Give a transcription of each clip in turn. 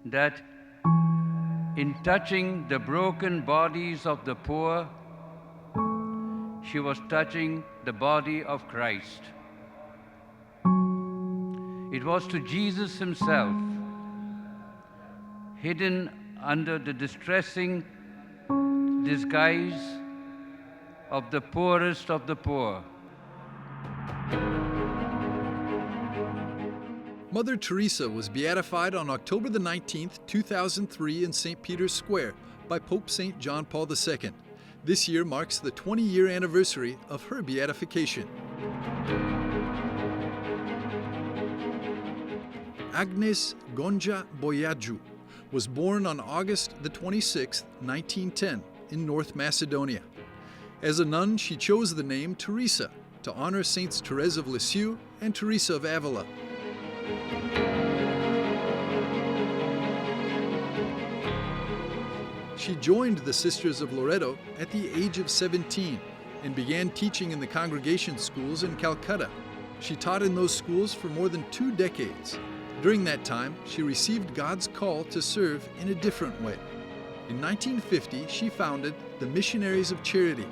that in touching the broken bodies of the poor, she was touching the body of Christ. It was to Jesus himself, hidden under the distressing disguise of the poorest of the poor. Mother Teresa was beatified on October the 19th, 2003 in St. Peter's Square by Pope St. John Paul II. This year marks the 20-year anniversary of her beatification. Agnes Gonxha Bojaxhiu was born on August the 26th, 1910 in North Macedonia. As a nun, she chose the name Teresa to honor Saints Therese of Lisieux and Teresa of Avila. She joined the Sisters of Loreto at the age of 17 and began teaching in the congregation schools in Calcutta. She taught in those schools for more than 2 decades. During that time, she received God's call to serve in a different way. In 1950, she founded the Missionaries of Charity.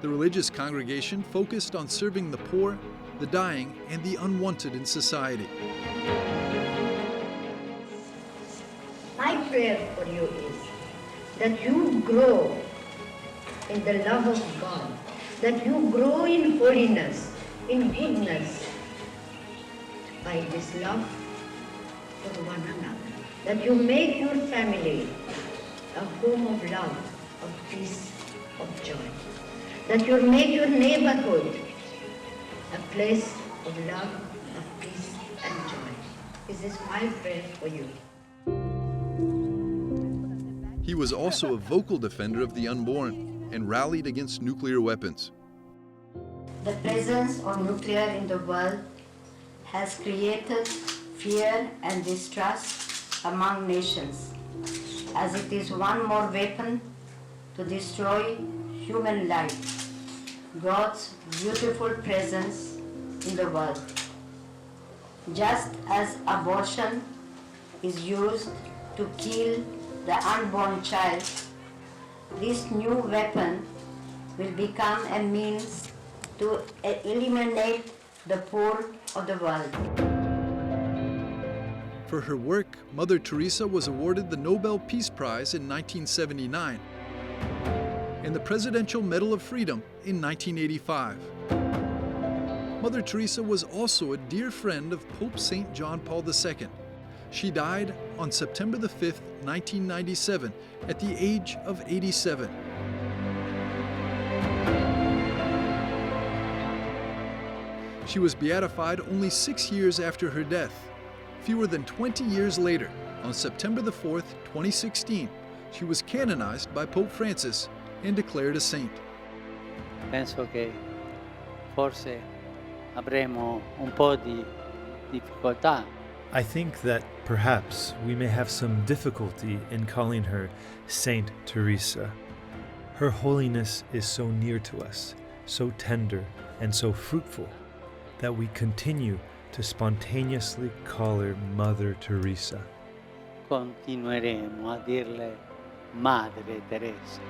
The religious congregation focused on serving the poor, the dying, and the unwanted in society. My prayer for you is that you grow in the love of God, that you grow in holiness, in goodness, by this love for one another, that you make your family a home of love, of peace, of joy, that you make your neighborhood a place of love, of peace and joy. This is my prayer for you. He was also a vocal defender of the unborn and rallied against nuclear weapons. The presence of nuclear in the world has created fear and distrust among nations, as it is one more weapon to destroy human life, God's beautiful presence in the world. Just as abortion is used to kill the unborn child, this new weapon will become a means to eliminate the poor of the world. For her work, Mother Teresa was awarded the Nobel Peace Prize in 1979 and the Presidential Medal of Freedom in 1985. Mother Teresa was also a dear friend of Pope St. John Paul II. She died on September the 5th, 1997, at the age of 87. She was beatified only 6 years after her death. Fewer than 20 years later, on September the 4th, 2016, she was canonized by Pope Francis and declared a saint. Penso che forse avremo un po' di difficoltà. I think that perhaps we may have some difficulty in calling her Saint Teresa. Her holiness is so near to us, so tender and so fruitful, that we continue to spontaneously call her Mother Teresa. Continueremo a dirle Madre Teresa.